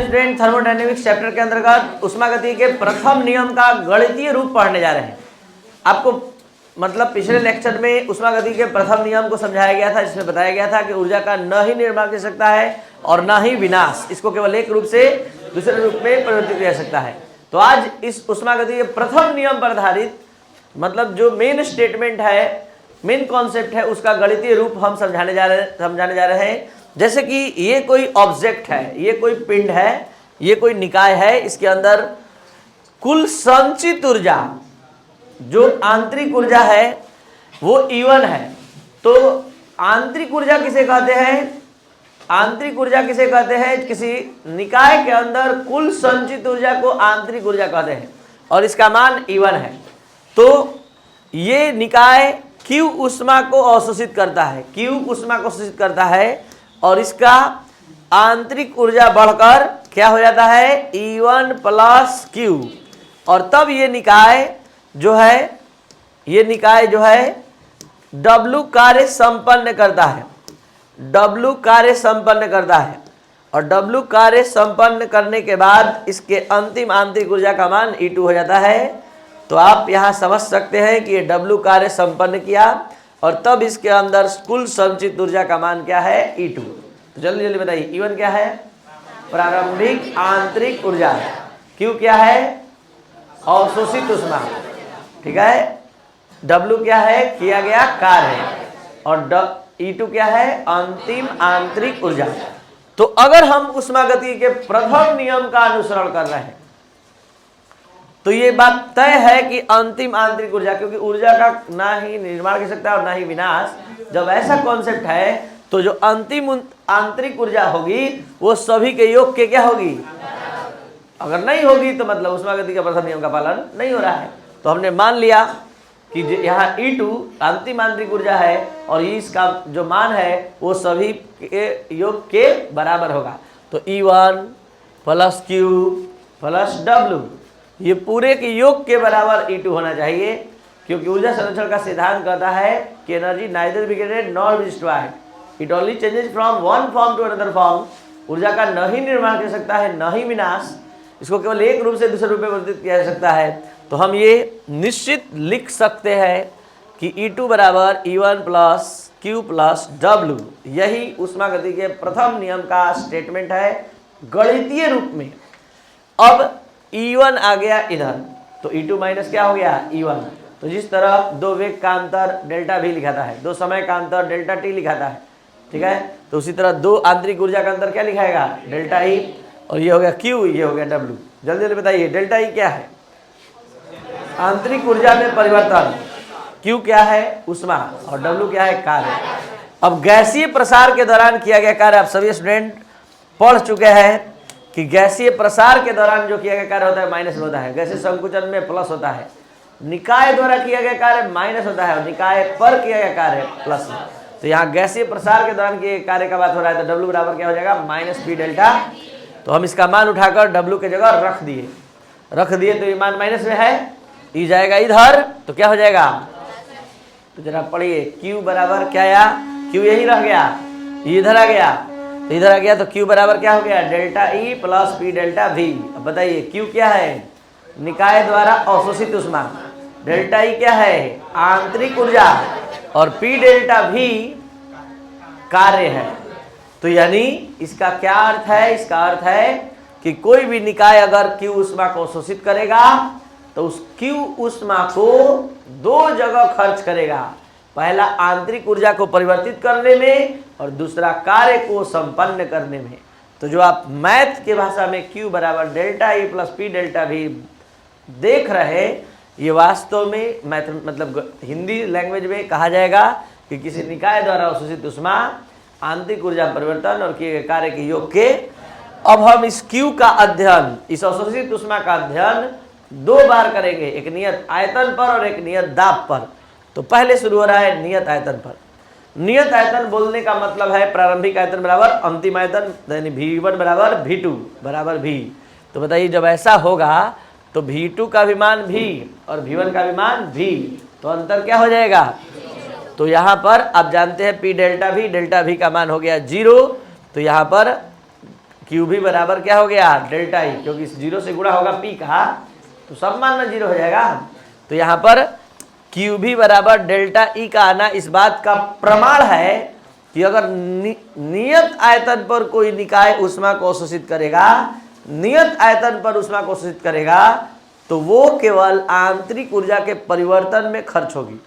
Student thermodynamics chapter के अंतर्गत उष्मागति के प्रथम नियम का गणितीय रूप पढ़ने जा रहे हैं। आपको मतलब पिछले लेक्चर में उष्मागति के प्रथम नियम को समझाया गया था, जिसमें बताया गया था कि ऊर्जा का न ही निर्माण कर सकता है और न ही विनाश, इसको केवल एक रूप से दूसरे रूप में परिवर्तित किया जा सकता है। तो आज इस उष्मागति के प्रथम नियम पर आधारित मतलब जो मेन स्टेटमेंट है, मेन कॉन्सेप्ट है, उसका गणितीय रूप हम समझाने जा रहे हैं। जैसे कि ये कोई ऑब्जेक्ट है, ये कोई पिंड है, ये कोई निकाय है, इसके अंदर कुल संचित ऊर्जा जो आंतरिक ऊर्जा है वो E1 है। तो आंतरिक ऊर्जा किसे कहते हैं? आंतरिक ऊर्जा किसे कहते हैं? किसी निकाय के अंदर कुल संचित ऊर्जा को आंतरिक ऊर्जा कहते हैं और इसका मान E1 है। तो ये निकाय Q ऊष्मा को अवशोषित करता है, Q ऊष्मा को अवशोषित करता है और इसका आंतरिक ऊर्जा बढ़कर क्या हो जाता है? E1 plus Q। और तब ये निकाय जो है W कार्य संपन्न करता है, W कार्य संपन्न करता है और W कार्य संपन्न करने के बाद इसके अंतिम आंतरिक ऊर्जा का मान E2 हो जाता है। तो आप यहाँ समझ सकते हैं कि ये W कार्य संपन्न किया और तब इसके अंदर कुल संचित ऊर्जा का मान क्या है? E2। तो जल्दी जल्दी बताइए, E1 क्या है? प्रारंभिक आंतरिक ऊर्जा। Q क्या है? अवशोषित ऊष्मा, ठीक है। W क्या है? किया गया कार्य और E2 क्या है? अंतिम आंतरिक ऊर्जा। तो अगर हम उष्मागति के प्रथम नियम का अनुसरण कर रहे हैं तो ये बात तय है कि अंतिम आंतरिक ऊर्जा, क्योंकि ऊर्जा का ना ही निर्माण कर सकता है और ना ही विनाश, जब ऐसा कॉन्सेप्ट है तो जो अंतिम आंतरिक ऊर्जा होगी वो सभी के योग के क्या होगी? अगर नहीं होगी तो मतलब उष्मागति के प्रथम नियम का पालन नहीं हो रहा है। तो हमने मान लिया कि यहाँ E2 अंतिम आंतरिक ऊर्जा है और इसका जो मान है वो सभी के योग के बराबर होगा। तो E1 plus Q plus W ये पूरे के योग के बराबर E2 होना चाहिए, क्योंकि ऊर्जा संरक्षण का सिद्धांत कहता है कि energy neither be created nor destroyed, it only changes from one form to another form. ऊर्जा का न ही निर्माण कर सकता है न ही विनाश, इसको केवल एक रूप से दूसरे रूप में परिवर्तित किया जा सकता है। तो हम ये निश्चित लिख सकते हैं कि E2 बराबर E1 plus Q plus W, यही उष्मागति के प्रथम नियम का स्टेटमेंट है गणितीय रूप में। अब E1 आ गया इधर, तो E2 माइनस क्या हो गया? E1। तो जिस तरह दो वेग का अंतर डेल्टा V लिखाता है, दो समय का अंतर डेल्टा T लिखाता है, ठीक है, तो उसी तरह दो आंतरिक ऊर्जा का अंतर क्या लिखाएगा? Delta E। और ये हो गया Q, ये हो गया W। जल्दी जल्दी बताइए, डेल्टा E क्या है? आंतरिक ऊर्जा में परिवर्तन। Q क्या है? ऊष्मा और W क्या है? कार्य। अब गैसीय प्रसार के दौरान किया गया कार्य आप सभी स्टूडेंट पढ़ चुके हैं कि गैसीय प्रसार के दौरान जो किया गया कार्य होता है माइनस होता है, गैसीय संकुचन में प्लस होता है, निकाय द्वारा किया गया कार्य माइनस होता है और निकाय पर किया गया कार्य प्लस। तो यहाँ गैसीय प्रसार के दौरान किए कार्य का बात हो रहा है, तो W बराबर क्या हो जाएगा? Minus P delta. तो हम इसका मान उठाकर W के जगह रख दिए तो ये मान माइनस में है, E जाएगा इधर, तो क्या हो जाएगा? तो जरा पढ़िए, Q बराबर क्या आया? Q यही रह गया, इधर आ गया, तो इधर आ गया, तो Q बराबर क्या हो गया? Delta E plus P delta V। अब बताइए Q क्या है? निकाय द्वारा अवशोषित ऊष्मा, डेल्टा E क्या है? आंतरिक ऊर्जा और P डेल्टा V कार्य है। तो यानी इसका क्या अर्थ है? इसका अर्थ है कि कोई भी निकाय अगर Q ऊष्मा को अवशोषित करेगा तो उस Q ऊष्मा को दो जगह खर्च करेगा, पहला आंतरिक ऊर्जा को परिवर्तित करने में और दूसरा कार्य को संपन्न करने में। तो जो आप मैथ के भाषा में Q बराबर delta E plus P delta V देख रहे हैं, ये वास्तव में मैथ मतलब हिंदी लैंग्वेज में कहा जाएगा कि किसी निकाय द्वारा अवशोषित ऊष्मा, आंतरिक ऊर्जा परिवर्तन और किए गए कार्य के योग के। अब हम इस Q का अध्ययन, इस अवशोषित ऊष्मा का अध्ययन दो बार करेंगे, एक नियत आयतन पर और एक नियत दाब पर। तो पहले शुरू हो रहा है नियत आयतन पर। नियत आयतन बोलने का मतलब है प्रारंभिक आयतन बराबर अंतिम आयतन, यानी V1 बराबर V2 बराबर V। तो बताइए जब ऐसा होगा तो V2 का भी मान V और V1 का भी मान V, तो अंतर क्या हो जाएगा? तो यहाँ पर आप जानते हैं P डेल्टा V का मान हो गया 0, तो यहाँ पर क्यू भी बराबर क्या हो गया डेल्टा ई, क्योंकि 0 से गुणा होगा पी का तो सब मान में 0 हो जाएगा। तो यहाँ पर क्यू भी बराबर डेल्टा ई का आना इस बात का प्रमाण है कि अगर नियत आयतन पर कोई निकाय ऊष्मा को अवशोषित करेगा, नियत आयतन पर ऊष्मा को अवशोषित करेगा तो वो केवल आंतरिक ऊर्जा के परिवर्तन में खर्च होगी,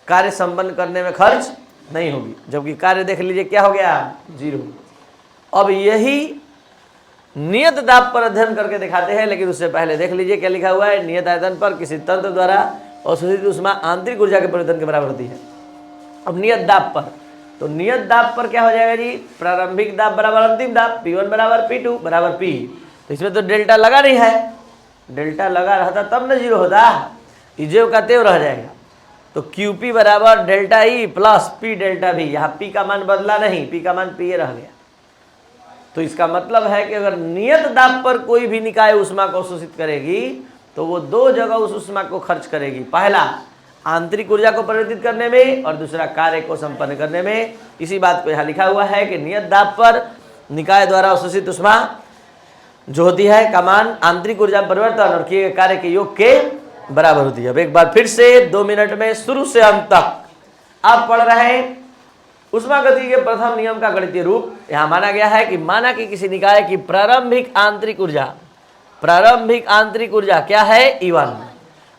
कार्य संपन्न करने में खर्च नहीं होगी। जबकि कार्य देख लीजिए क्या हो गया 0। अब यही नियत दाब पर अध्ययन करके दिखाते हैं, लेकिन उससे पहले देख लीजिए क्या लिखा हुआ है। नियत आयतन पर किसी तंत्र द्वारा अवशोषित ऊष्मा आंतरिक ऊर्जा के परिवर्तन के बराबर होती है। अब नियत दाब पर, तो नियत दाब पर क्या हो जाएगा जी, प्रारंभिक दाब बराबर अंतिम दाब, P1 बराबर P2 बराबर P। तो इसमें तो डेल्टा लगा नहीं है, डेल्टा लगा रहता तब न 0 होता, इजेव का तेव रह जाएगा। तो QP बराबर delta E plus P delta भी, यहाँ P का मान बदला नहीं, P का मान P रह गया। तो इसका मतलब है कि अगर नियत दाब पर कोई भी निकाय ऊष्मा को अवशोषित करेगी तो वो दो जगह उस ऊष्मा को खर्च करेगी, पहला आंतरिक ऊर्जा को परिवर्तित करने में और दूसरा कार्य को संपन्न करने में। इसी बात को यहाँ लिखा हुआ है कि नियत दाब पर निकाय द्वारा अवशोषित ऊष्मा जो होती है का मान आंतरिक ऊर्जा परिवर्तन और किए गए कार्य के योग के बराबर होती है। अब एक बार फिर से 2 मिनट में शुरू से अंत तक आप पढ़ रहे हैं ऊष्मा गति के प्रथम नियम का गणितीय रूप। यहाँ माना गया है कि माना कि किसी निकाय की प्रारंभिक आंतरिक ऊर्जा क्या है E1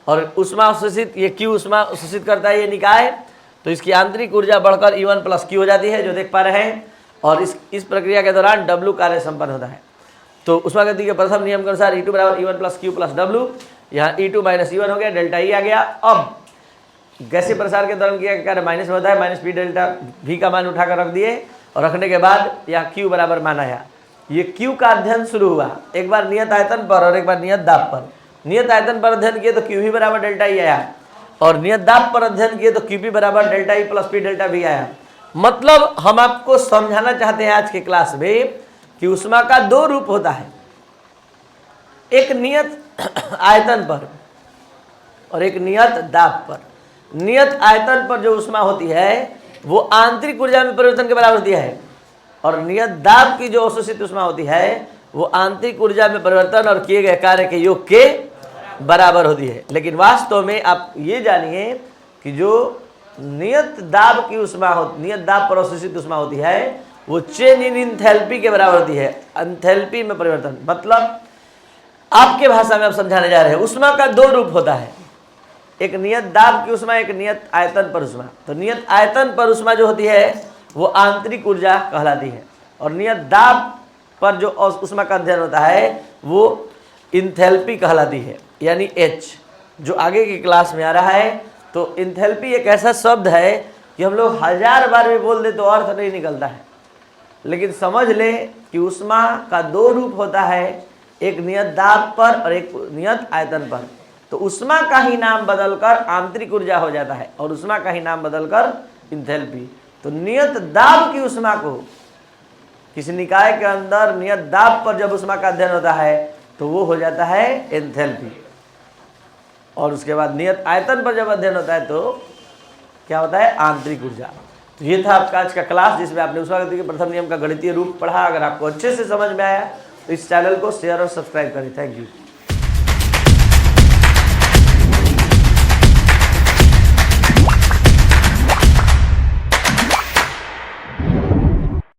और ऊष्मा अवशोषित ये Q ऊष्मा अवशोषित करता है ये निकाय, तो इसकी आंतरिक ऊर्जा बढ़कर E1 प्लस Q हो जाती है जो देख पा रहे हैं। और इस प्रक्रिया के दौरान W कार्य संपन्न होता है। तो ऊष्मा गति के प्रथम नियम के अनुसार E2 बराबर E1 plus Q plus W, यहाँ E2 माइनस E1 हो गया, डेल्टा E आ गया। अब गैसीय प्रसार के दौरान किया कार्य माइनस में होता है, माइनस P डेल्टा V का मान उठाकर रख दिए और रखने के बाद यहाँ Q बराबर माना है। ये Q का अध्ययन शुरू हुआ एक बार नियत आयतन पर और एक बार नियत दाब पर। नियत आयतन पर अध्ययन किए तो QV बराबर डेल्टा E आया और नियत दाब पर अध्ययन किए तो QP बराबर delta E plus P delta V आया। मतलब हम आपको समझाना चाहते हैं आज के क्लास में कि ऊष्मा का 2 रूप होता है, एक नियत आयतन पर और एक नियत दाब पर। नियत आयतन पर जो ऊष्मा होती है वो आंतरिक ऊर्जा में परिवर्तन के बराबर होती है और नियत दाब की जो अवशोषित ऊष्मा होती है वो आंतरिक ऊर्जा में परिवर्तन और किए गए कार्य के योग के बराबर होती है। लेकिन वास्तव में आप ये जानिए कि जो नियत दाब की ऊष्मा होती, नियत दाब पर अवशोषित ऊष्मा होती है वो चेंज इन एंथैल्पी के बराबर होती है, एंथैल्पी में परिवर्तन। मतलब आपके भाषा में आप समझाने जा रहे हैं ऊष्मा का 2 रूप होता है, एक नियत दाब की ऊष्मा, एक नियत आयतन पर ऊष्मा। तो नियत आयतन पर ऊष्मा जो होती है वो आंतरिक ऊर्जा कहलाती है और नियत दाब पर जो ऊष्मा का अध्ययन होता है वो इंथैल्पी कहलाती है, यानी H जो आगे की क्लास में आ रहा है। तो इंथैल्पी एक ऐसा शब्द है कि हम लोग 1000 बार भी बोल दे तो अर्थ नहीं निकलता है, लेकिन समझ लें कि ऊष्मा का 2 रूप होता है, एक नियत दाब पर और एक नियत आयतन पर। तो ऊष्मा का ही नाम बदलकर आंतरिक ऊर्जा हो जाता है और ऊष्मा का ही नाम बदलकर इंथैल्पी। तो नियत दाब की ऊष्मा को किसी निकाय के अंदर नियत दाब पर जब ऊष्मा का अध्ययन होता है तो वो हो जाता है एंथैल्पी, और उसके बाद नियत आयतन पर जब अध्ययन होता है तो क्या होता है आंतरिक ऊर्जा। तो ये था आपका आज का क्लास जिसमें आपने ऊष्मा गति के प्रथम नियम का गणितीय रूप पढ़ा। अगर आपको अच्छे से समझ में आया तो इस चैनल को शेयर और सब्सक्राइब करें। Thank you.